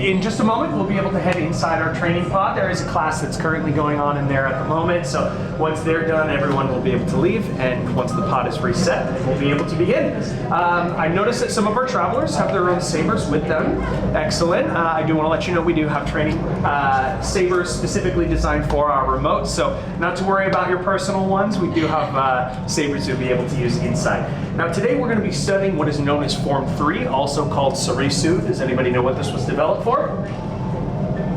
in just a moment, we'll be able to head inside our training pod. There is a class that's currently going on in there at the moment, so once they're done, everyone will be able to leave, and once the pod is reset, we'll be able to begin. I noticed that some of our travelers have their own sabers with them. Excellent. I do want to let you know we do have training sabers specifically designed for our remotes, so not to worry about your personal ones. We do have sabers you'll be able to use inside. Now today we're going to be studying what is known as Form 3, also called Sarisu. Does anybody know what this was developed for?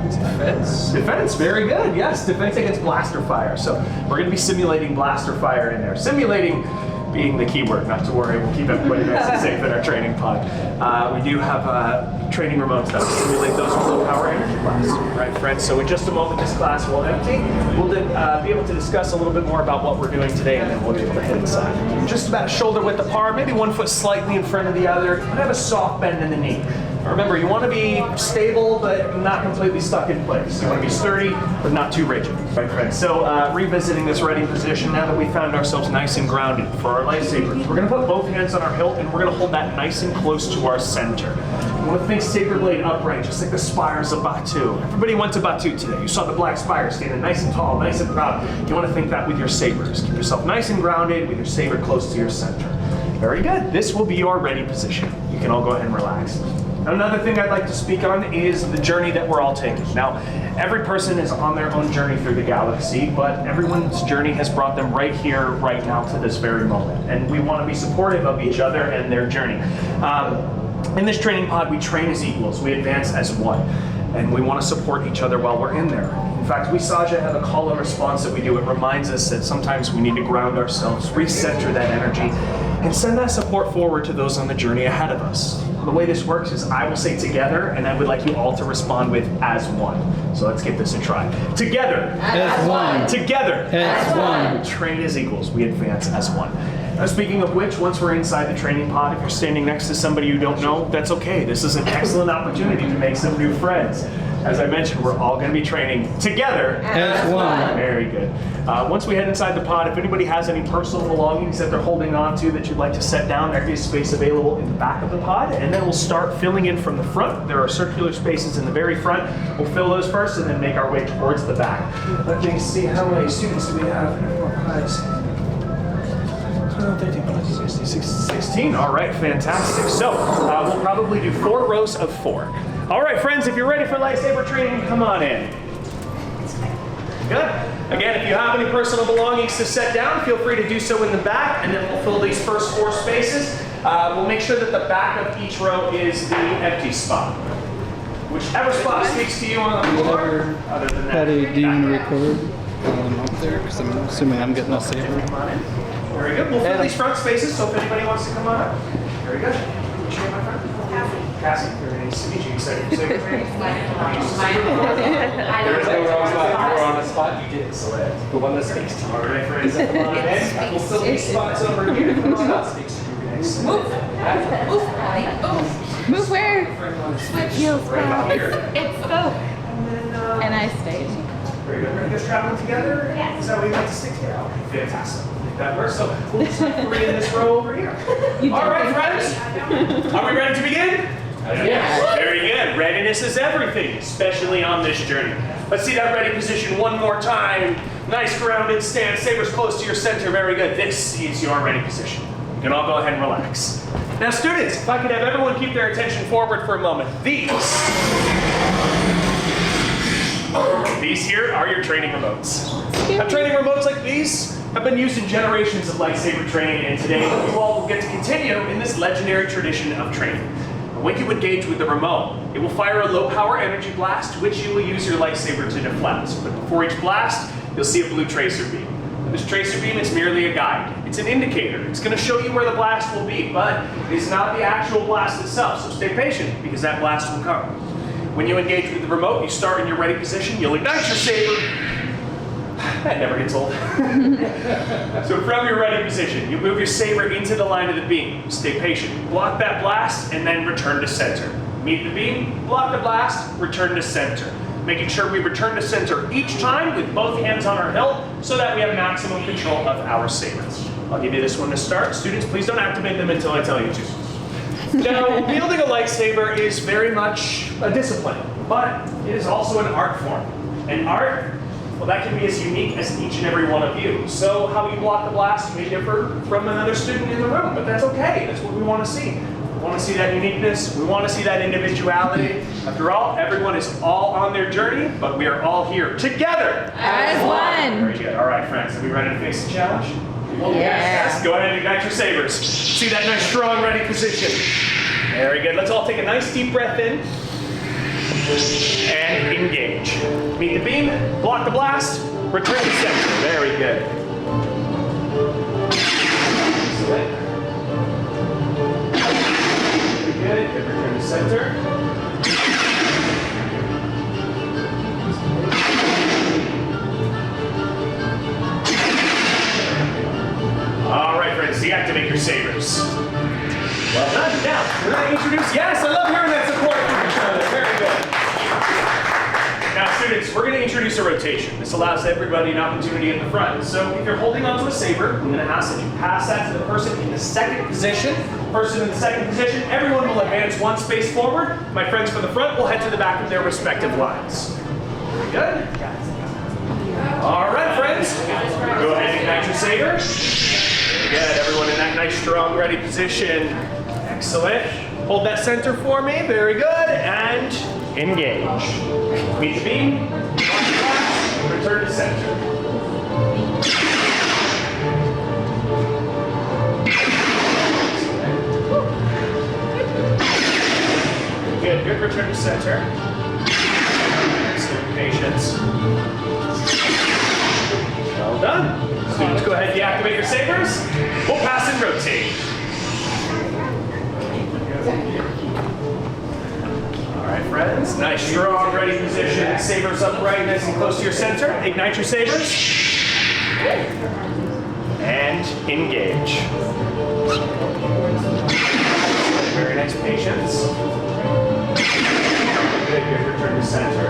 Defense. Defense, very good. Yes, defense against blaster fire. So we're going to be simulating blaster fire in there. Simulating being the key word, not to worry. We'll keep everybody nice and safe in our training pod. We do have training remotes that will simulate those with low power energy blasts. Right, friends? So in just a moment, this class will empty. We'll be able to discuss a little bit more about what we're doing today, and then we'll be able to head inside. Just about shoulder width apart, maybe 1 foot slightly in front of the other, but have a soft bend in the knee. Remember, you want to be stable, but not completely stuck in place. You want to be sturdy, but not too rigid. Right, friends? So, revisiting this ready position, now that we found ourselves nice and grounded for our lightsabers, we're going to put both hands on our hilt, and we're going to hold that nice and close to our center. You want to think saber blade upright, just like the spires of Batuu. Everybody went to Batuu today. You saw the black spire standing nice and tall, nice and proud. You want to think that with your sabers. Keep yourself nice and grounded with your saber close to your center. Very good. This will be your ready position. You can all go ahead and relax. Another thing I'd like to speak on is the journey that we're all taking. Now, every person is on their own journey through the galaxy, but everyone's journey has brought them right here, right now, to this very moment. And we want to be supportive of each other and their journey. In this training pod, we train as equals. We advance as one. And we want to support each other while we're in there. In fact, we Saja have a call and response that we do. It reminds us that sometimes we need to ground ourselves, recenter that energy, and send that support forward to those on the journey ahead of us. The way this works is I will say together, and I would like you all to respond with as one. So let's give this a try. Together. As one. Together. As one. We train as equals. We advance as one. Now, speaking of which, once we're inside the training pod, if you're standing next to somebody you don't know, that's okay. This is an excellent opportunity to make some new friends. As I mentioned, we're all going to be training together. As one. Very good. Once we head inside the pod, if anybody has any personal belongings that they're holding on to that you'd like to set down, there is space available in the back of the pod, and then we'll start filling in from the front. There are circular spaces in the very front. We'll fill those first and then make our way towards the back. Let me see, how many students do we have? 16. All right, fantastic. So we'll probably do 4 rows of 4. All right, friends, if you're ready for lightsaber training, come on in. Good. Again, if you have any personal belongings to set down, feel free to do so in the back, and then we'll fill these first 4 spaces. We'll make sure that the back of each row is the empty spot. Whichever spot speaks to you on the floor. Other than that, Do you want to record while I'm up there? Because I'm assuming I'm getting a saber. Come on in. Very good. We'll fill these front spaces, so if anybody wants to come on up. Very good. What's your name, my friend? Cassie. Very nice to meet you. Excited for saber training? We're on a spot. You did select the one that speaks to you. All right, friends. Come on in. We'll fill these spots over here. The one that speaks to you next. Move where? Heels Right about here. It's so. And I stayed. Very good. We're just traveling together? Yes. Is that what you like to stick together? Okay, fantastic. That works. So we'll just put in this row over here. All right, friends. Are we ready to begin? Yes. Very good. Readiness is everything, especially on this journey. Let's see that ready position one more time. Nice grounded stance. Sabers close to your center. Very good. This is your ready position. You can all go ahead and relax. Now, students, if I could have everyone keep their attention forward for a moment. These here are your training remotes. Now, training remotes like these have been used in generations of lightsaber training, and today you all will get to continue in this legendary tradition of training. When you engage with the remote, it will fire a low power energy blast, which you will use your lightsaber to deflect. But before each blast, you'll see a blue tracer beam. This tracer beam is merely a guide. It's an indicator. It's going to show you where the blast will be, but it's not the actual blast itself, so stay patient because that blast will come. When you engage with the remote, you start in your ready position, you'll ignite your saber. That never gets old. So from your ready position, you move your saber into the line of the beam. Stay patient. Block that blast and then return to center. Meet the beam, block the blast, return to center. Making sure we return to center each time with both hands on our hilt so that we have maximum control of our sabers. I'll give you this one to start. Students, please don't activate them until I tell you to. Now, wielding a lightsaber is very much a discipline, but it is also an art form. And art, well, that can be as unique as each and every one of you. So how you block the blast may differ from another student in the room, but that's okay. That's what we want to see. We want to see that uniqueness. We want to see that individuality. After all, everyone is all on their journey, but we are all here together. As one. Very good. All right, friends. Are we ready to face the challenge? Yeah. Yes. Go ahead and ignite your sabers. See that nice, strong, ready position. Very good. Let's all take a nice deep breath in. And engage. Meet the beam, block the blast, return to center. Very good. Excellent. Very good. Good return to center. All right, friends, deactivate your sabers. Well done. Now, we're going to introduce, yes, I love hearing that support from each other. Very good. Now, students, we're going to introduce a rotation. This allows everybody an opportunity at the front. So if you're holding onto a saber, I'm going to ask that you pass that to the person in the second position. Person in the second position, everyone will advance one space forward. My friends from the front will head to the back of their respective lines. Very good. All right, friends. Go ahead and ignite your saber. Good, everyone in that nice, strong, ready position. Excellent. Hold that center for me. Very good. And engage. Meet the beam. Return to center. Good. Good return to center. Excellent patience. Well done. Students, go ahead and deactivate your sabers. We'll pass and rotate. All right, friends. Nice, strong, ready position. Sabers upright, nice and close to your center. Ignite your sabers. And engage. Very nice patience. Good, good return to center.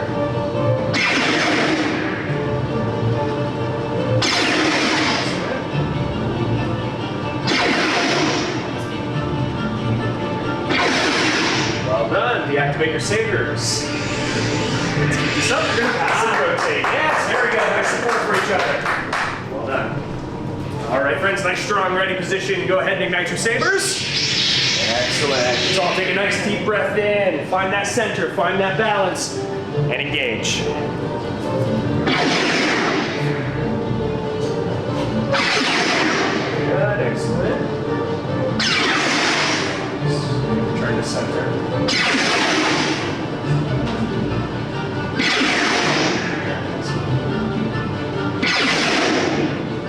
Well done. Deactivate your sabers. Let's keep this up. We're going to pass and rotate. Yes, very good. Nice support for each other. Well done. All right, friends. Nice, strong, ready position. Go ahead and ignite your sabers. Excellent. Let's all take a nice deep breath in. Find that center. Find that balance. And engage. Good. Excellent. Return to center.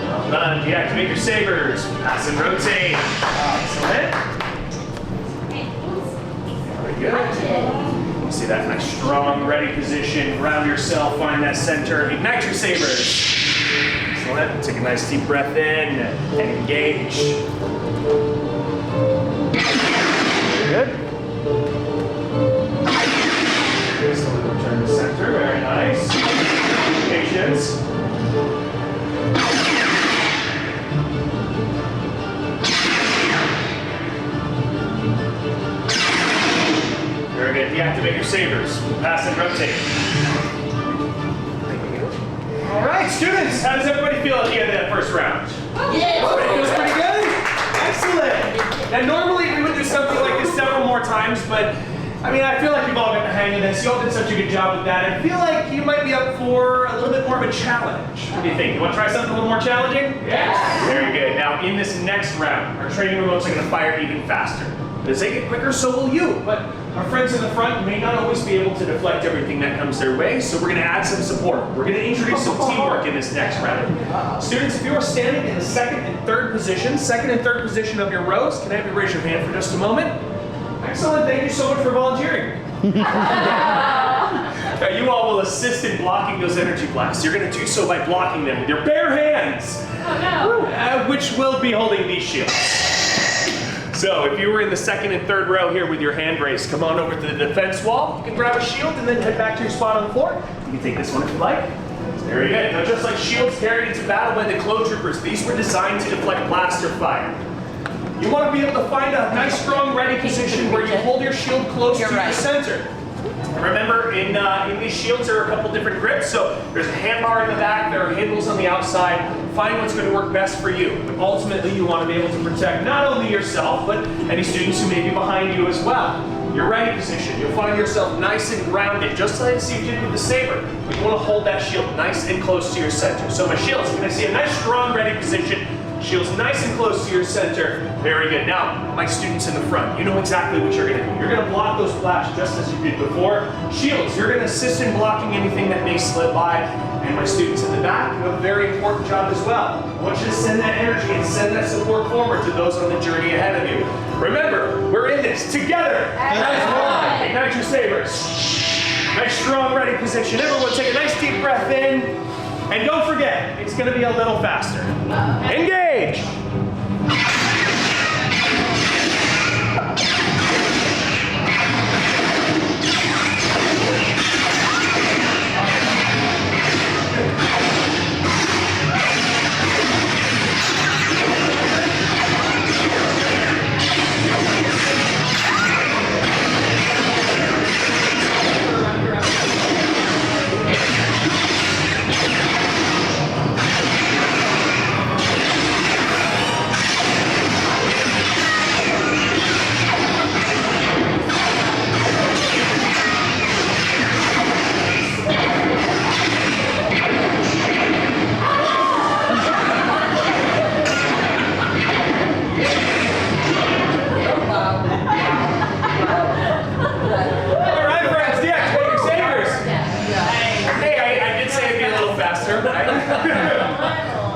Well done. Deactivate your sabers. Pass and rotate. Excellent. Very good. You see that nice, strong, ready position. Ground yourself. Find that center. Ignite your sabers. Excellent. Take a nice deep breath in and engage. Good. Excellent. Return to center. Very nice. Patience. Very good. Deactivate your sabers. Pass and rotate. All right, students. How does everybody feel at the end of that first round? Yes. Feels pretty good? Excellent. Now, normally we would do something like this several more times, but I mean, I feel like you've all got the hang of this. You all did such a good job with that. I feel like you might be up for a little bit more of a challenge. What do you think? You want to try something a little more challenging? Yes. Very good. Now, in this next round, our training remotes are going to fire even faster. As they get quicker, so will you. But our friends in the front may not always be able to deflect everything that comes their way, so we're going to add some support. We're going to introduce some teamwork in this next round. Students, if you are standing in the second and third position of your rows, can I have you raise your hand for just a moment? Excellent. Thank you so much for volunteering. Now, you all will assist in blocking those energy blasts. You're going to do so by blocking them with your bare hands, which will be holding these shields. So if you were in the second and third row here with your hand raised, come on over to the defense wall. You can grab a shield and then head back to your spot on the floor. You can take this one if you like. Very good. Now, just like shields carried into battle by the clone troopers, these were designed to deflect blaster fire. You want to be able to find a nice, strong, ready position where you hold your shield close to your center. And remember, in these shields, there are a couple different grips. So there's a hand bar in the back, there are handles on the outside. Find what's going to work best for you. But ultimately, you want to be able to protect not only yourself, but any students who may be behind you as well. Your ready position, you'll find yourself nice and grounded, just like you did with the saber. But you want to hold that shield nice and close to your center. So my shield's going to see a nice, strong, ready position. Shield's nice and close to your center. Very good. Now, my students in the front, you know exactly what you're going to do. You're going to block those flash just as you did before. Shields, you're going to assist in blocking anything that may slip by. And my students in the back, you have a very important job as well. I want you to send that energy and send that support forward to those on the journey ahead of you. Remember, we're in this together. Ignite your sabers. Nice, strong, ready position. Everyone take a nice deep breath in. And don't forget, it's going to be a little faster. Engage!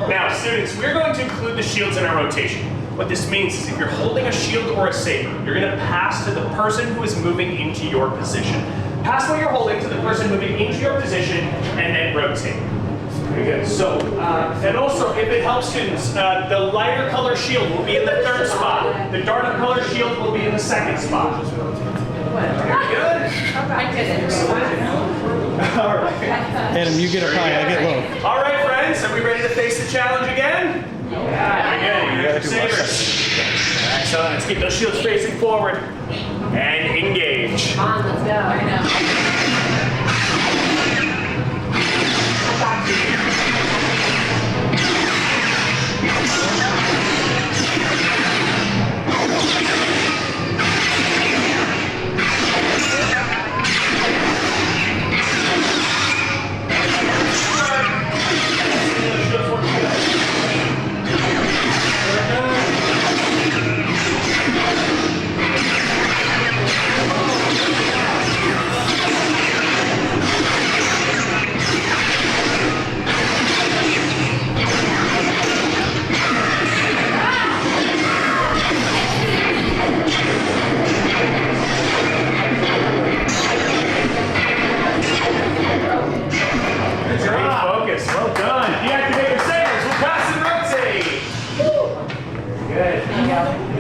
Now, students, we're going to include the shields in our rotation. What this means is if you're holding a shield or a saber, you're going to pass to the person who is moving into your position. Pass what you're holding to the person moving into your position and then rotate. Very good. So, and also, if it helps students, the lighter color shield will be in the third spot. The darker color shield will be in the second spot. Very good. I did it. All right. Adam, you get up high, I get low. All right, friends, are we ready to face the challenge again? Yeah. Very good. Sabers. Excellent. Let's keep those shields facing forward and engage. Come on, let's go. I know.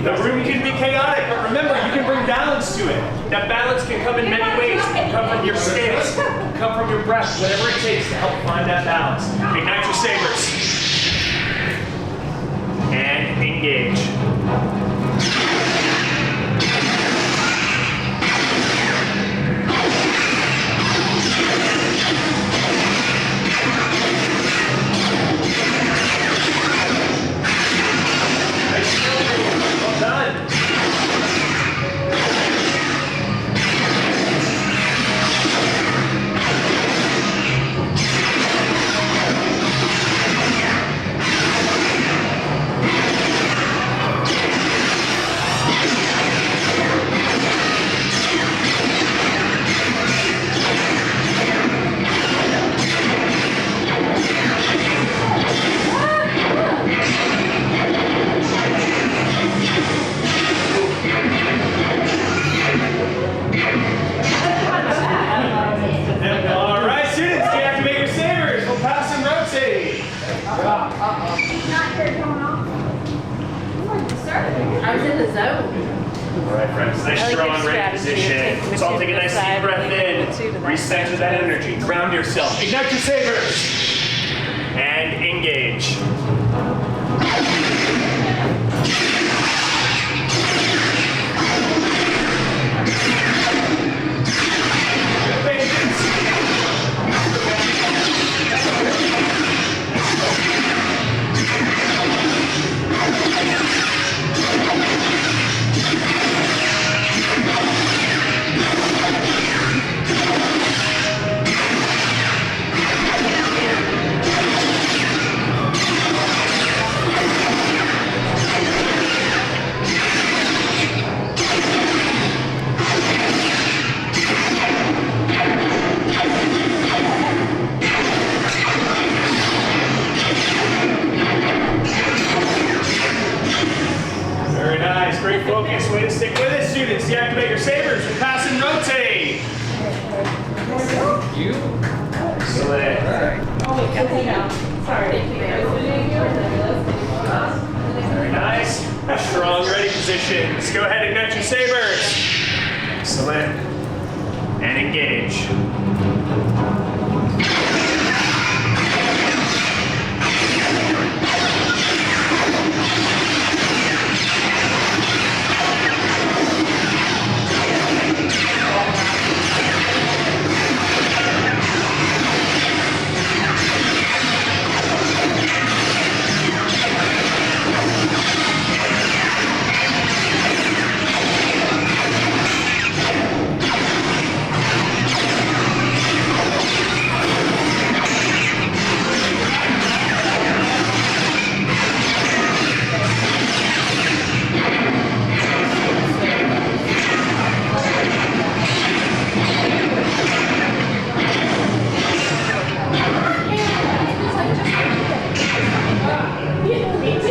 The room can be chaotic, but remember, you can bring balance to it. That balance can come in many ways. It can come from your stance, it can come from your breath, whatever it takes to help find that balance. Ignite your sabers. And engage. I was in the zone. All right, friends, nice, strong, ready position. So I'll take a nice deep breath in, recenter that energy, ground yourself, ignite your sabers, and engage. You? Excellent. Sorry. Very nice. Strong, ready positions. Go ahead, ignite your sabers. Excellent. And engage.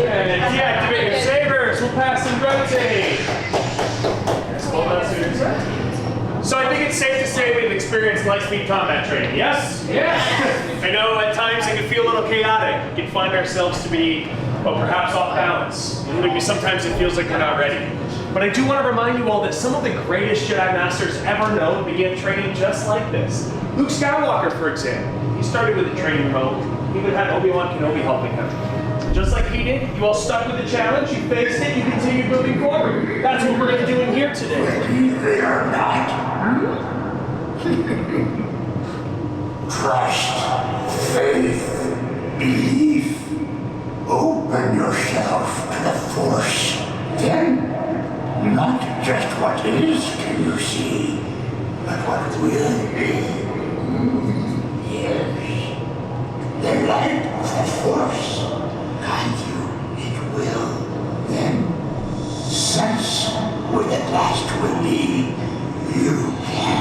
And deactivate your sabers. We'll pass and rotate. Hold on, students. So I think it's safe to say we've experienced light-speed combat training, yes? Yes. I know at times it can feel a little chaotic. We can find ourselves to be, well, perhaps off balance. Maybe sometimes it feels like we're not ready. But I do want to remind you all that some of the greatest Jedi Masters ever known began training just like this. Luke Skywalker, for example, he started with a training remote. He even had Obi-Wan Kenobi helping him. Just like he did, you all stuck with the challenge, you faced it, you continued moving forward. That's what we're going to do in here today. They are not. Trust, faith, belief. Open yourself to the Force. Then, not just what is can you see, but what will be. Yes. The light of the Force guide you, it will. Then, sense what at last will be. You can.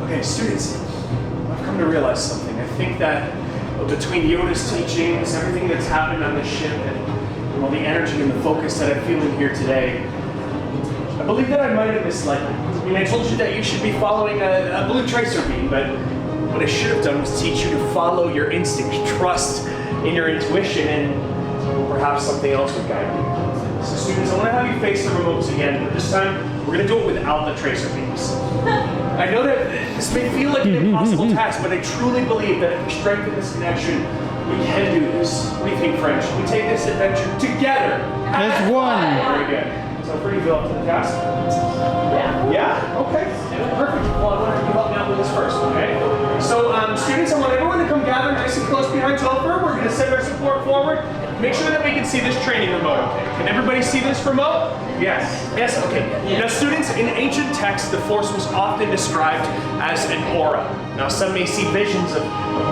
Okay, students, I've come to realize something. I think that between Yoda's teachings, everything that's happened on the ship, and all the energy and the focus that I'm feeling here today, I believe that I might have misled you. I mean, I told you that you should be following a blue tracer beam, but what I should have done was teach you to follow your instinct, trust in your intuition, and perhaps something else would guide you. So students, I want to have you face the remotes again, but this time we're going to do it without the tracer beams. I know that this may feel like an impossible task, but I truly believe that if we strengthen this connection, we can do this. What do you think, French? We take this adventure together. As one. Very good. So, pretty feel up to the task? Yeah? Okay. Perfect. Well, I want you to help me out with this first, okay? So, students, I want everyone to come gather nice and close behind Topher. We're going to send our support forward. Make sure that we can see this training remote, okay? Can everybody see this remote? Yes. Yes? Okay. Now, students, in ancient texts, the Force was often described as an aura. Now, some may see visions of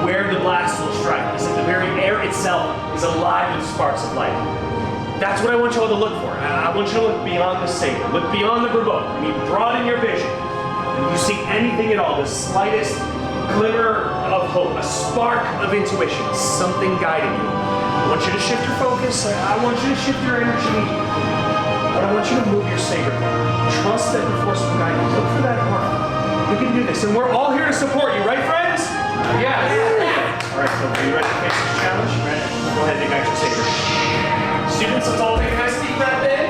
where the blast will strike, as if the very air itself is alive with sparks of light. That's what I want you all to look for. I want you to look beyond the saber, look beyond the remote. I mean, broaden your vision. And if you see anything at all, the slightest glimmer of hope, a spark of intuition, something guiding you. I want you to shift your focus. I want you to shift your energy. But I want you to move your saber. Trust that the Force will guide you. Look for that aura. You can do this. And we're all here to support you, right, friends? Yes. All right, so are you ready to face this challenge? Ready? Go ahead and ignite your saber. Students, let's all take a nice deep breath in.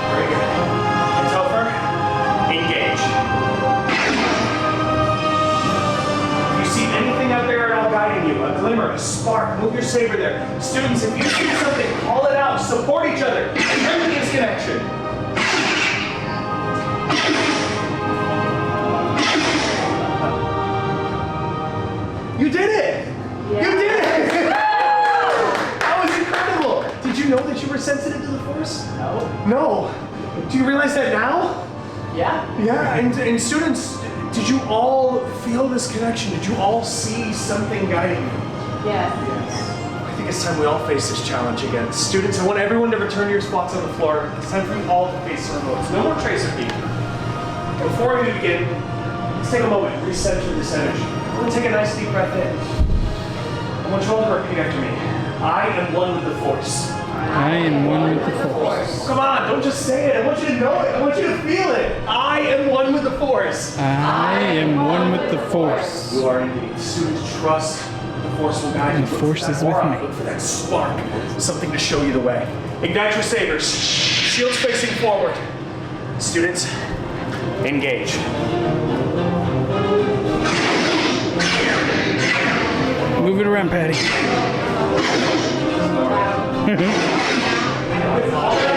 Very good. And Topher, engage. If you see anything out there at all guiding you, a glimmer, a spark, move your saber there. Students, if you see something, call it out, support each other, strengthen this connection. You did it! Yeah. You did it! That was incredible! Did you know that you were sensitive to the Force? No. No. Do you realize that now? Yeah. Yeah, and students, did you all feel this connection? Did you all see something guiding you? Yes. I think it's time we all face this challenge again. Students, I want everyone to return to your spots on the floor. It's time for you all to face the remotes. No more tracer beam. Before we begin, let's take a moment, recenter this energy. We'll take a nice deep breath in. I want you all to repeat after me. I am one with the Force. I am one with the Force. Come on, don't just say it. I want you to know it. I want you to feel it. Force. I am one with the Force. You are indeed. Students, trust the Force will guide you. The Force is with me. Look for that spark. Something to show you the way. Ignite your sabers. Shields facing forward. Students, engage. Move it around, Patty.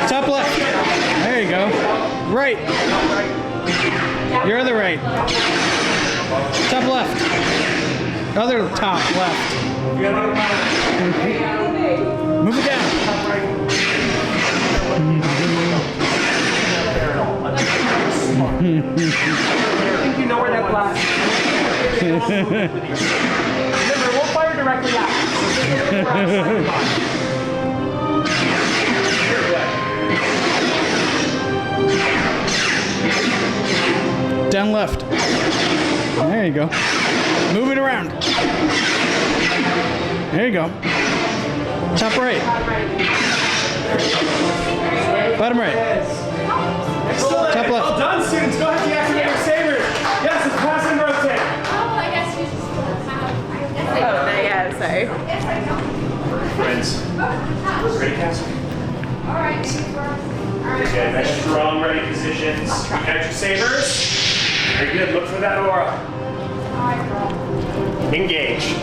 Top left. There you go. Right. Your other right. Top left. Other top left. Move it down. I think you know where that blast is. Remember, it won't fire directly out. Down left. There you go. Move it around. There you go. Top right. Bottom right. Excellent. Top left. Well done, students. Go ahead and deactivate your sabers. Yes, it's pass and rotate. Oh, I guess you just have. Oh, yeah, sorry. Friends, ready, Cassie? Okay, nice, strong, ready positions. Ignite your sabers. Very good. Look for that aura. Engage.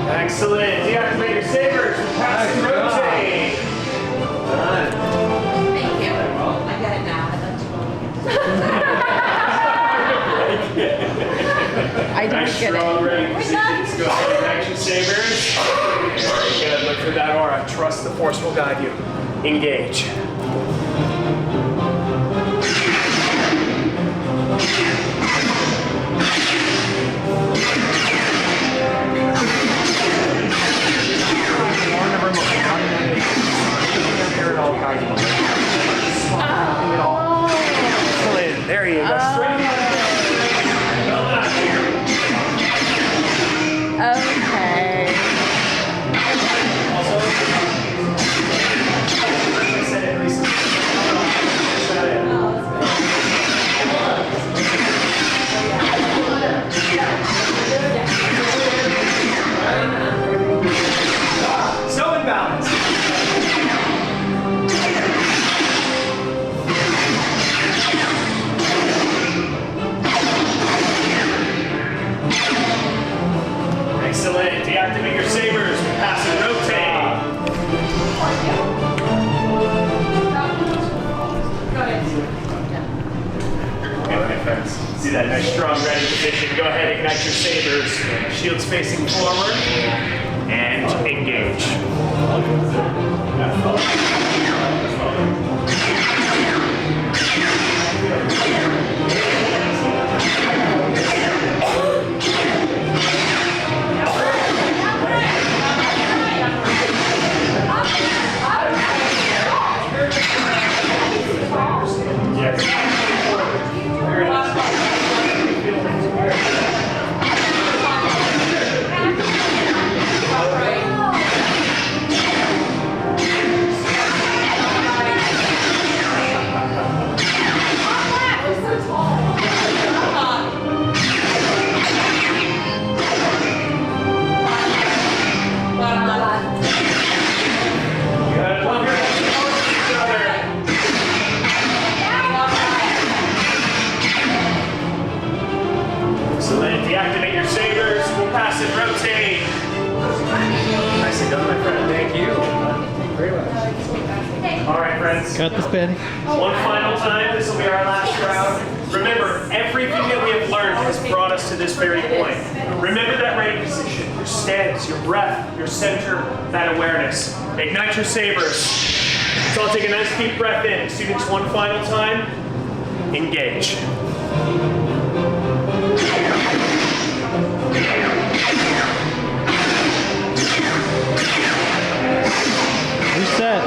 Excellent. Deactivate your sabers. Pass and rotate. Thank you. I got it now. I don't Nice, get strong, it. ready positions. Go ahead and ignite your sabers. Very good. Look for that aura. Trust the Force will guide you. Engage. Excellent. There you go. Straight. Okay. I said it recently. So in balance. Excellent. Deactivate your sabers. Pass and rotate. Okay, my friends. See that nice, strong, ready position. Go ahead, ignite your sabers. Shields facing forward. And engage. Excellent. Deactivate your sabers. We'll pass and rotate. Nicely done, my friend. Thank you. All right, friends. Got this, Patty. One final time. This will be our last round. Remember, everything that we have learned has brought us to this very point. Remember that ready position, your stance, your breath, your center, that awareness. Ignite your sabers. So I'll take a nice deep breath in. Students, one final time. Engage. Reset.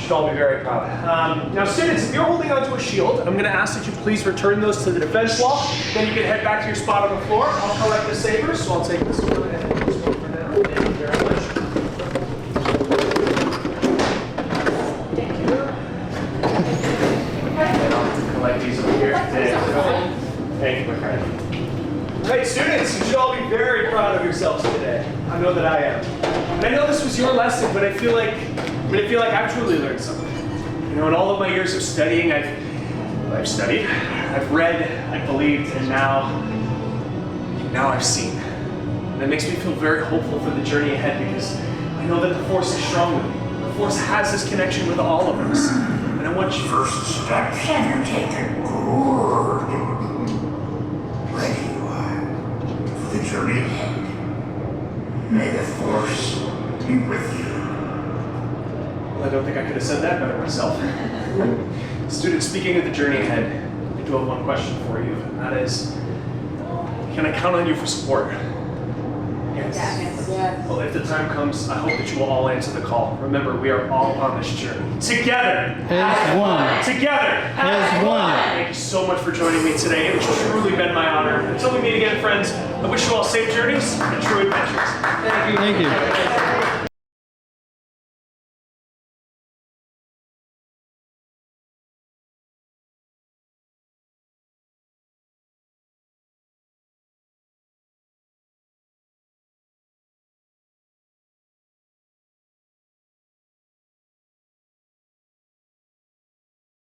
All be very proud. Now students, if you're holding onto a shield, I'm going to ask that you please return those to the defense wall. Then you can head back to your spot on the floor. I'll collect the sabers, so I'll take this one and this one for now. Thank you very much. Thank you. And I'll collect these over here. Thank you, my friend. All right, students, you should all be very proud of yourselves today. I know that I am. And I know this was your lesson, but I feel like I've truly learned something. You know, in all of my years of studying, I've studied, I've read, I've believed, and now I've seen. And that makes me feel very hopeful for the journey ahead because I know that the Force is strong with me. The Force has this connection with all of us. And I want you... First steps have you taken? Good. Ready you are for the journey ahead. May the Force be with you. I don't think I could have said that better myself. Students, speaking of the journey ahead, I do have one question for you, and that is, can I count on you for support? Yes. Well, if the time comes, I hope that you will all answer the call. Remember, we are all on this journey. Together! As one. Together! As one. Thank you so much for joining me today. It has truly been my honor. Until we meet again, friends, I wish you all safe journeys and true adventures. Thank you. Thank you.